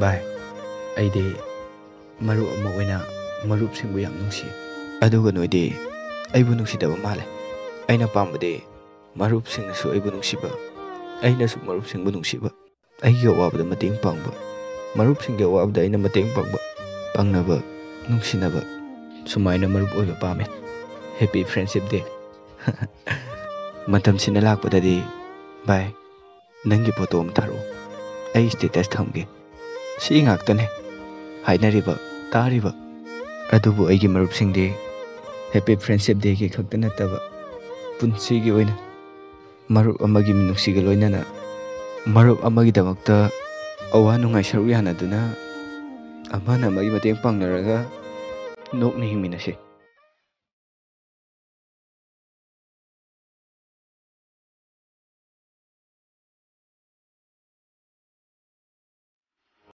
ꯚꯥꯏ, ꯑꯩꯗꯤ ꯃꯔꯨꯞ ꯑꯃ ꯑꯣꯏꯅ ꯃꯔꯨꯞꯁꯤꯡꯕꯨ ꯌꯥꯝ ꯅꯨꯡꯁꯤ꯫ ꯑꯗꯨꯒ ꯅꯣꯏꯗꯤ ꯑꯩꯕꯨ ꯅꯨꯡꯁꯤꯗꯕ ꯃꯥꯜꯂꯦ꯫ ꯑꯩꯅ ꯄꯥꯝꯕꯗꯤ ꯃꯔꯨꯞꯁꯤꯡꯅꯁꯨ ꯑꯩꯕꯨ ꯅꯨꯡꯁꯤꯕ, ꯑꯩꯅꯁꯨ ꯃꯔꯨꯞꯁꯤꯡꯕꯨ ꯅꯨꯡꯁꯤꯕ, ꯑꯩꯒꯤ ꯑꯋꯥꯕꯗ ꯃꯇꯦꯡ ꯄꯥꯡꯕ, ꯃꯔꯨꯞꯁꯤꯡꯒꯤ ꯑꯋꯥꯕꯗ ꯑꯩꯅ ꯃꯇꯦꯡ ꯄꯥꯡꯕ, ꯄꯥꯡꯅꯕ, ꯅꯨꯡꯁꯤꯅꯕ, ꯁꯨꯃꯥꯏꯅ ꯃꯔꯨꯞ ꯑꯣꯏꯕ ꯄꯥꯝꯃꯦ꯫ ꯍꯦꯄꯤ ꯐ꯭ꯔꯦꯟꯗꯁꯤꯞ ꯗꯦ! ꯃꯇꯝꯁꯤꯅ ꯂꯥꯛꯄꯗꯗꯤ ꯚꯥꯏ, ꯅꯪꯒꯤ ꯐꯣꯇꯣ ꯑꯃ ꯊꯥꯔꯛꯑꯣ, ꯑꯩ ꯁ꯭ꯇꯦꯇꯁ ꯊꯝꯒꯦ꯫ ꯁꯤ ꯉꯥꯛꯇꯅꯦ ꯍꯥꯏꯅꯔꯤꯕ, ꯇꯥꯔꯤꯕ꯫ ꯑꯗꯨꯕꯨ ꯑꯩꯒꯤ ꯃꯔꯨꯞꯁꯤꯡꯗꯤ ꯍꯦꯄꯤ ꯐ꯭ꯔꯦꯟꯗꯁꯤꯞ ꯗꯦꯒꯤ ꯈꯛꯇ ꯅꯠꯇꯕ ꯄꯨꯟꯁꯤꯒꯤ ꯑꯣꯏꯅ ꯃꯔꯨꯞ ꯑꯃꯒꯤ ꯃꯤꯅꯨꯡꯁꯤꯒ ꯂꯣꯏꯅꯅ ꯃꯔꯨꯞ ꯑꯃꯒꯤꯗꯃꯛꯇ ꯑꯋꯥ ꯅꯨꯡꯉꯥꯏ ꯁꯔꯨꯛ ꯌꯥꯅꯗꯨꯅ ꯑꯃꯅ ꯑꯃꯒꯤ ꯃꯇꯦꯡ ꯄꯥꯡꯅꯔꯒ ꯅꯣꯛꯅ ꯍꯤꯡꯃꯤꯟꯅꯁꯤ꯫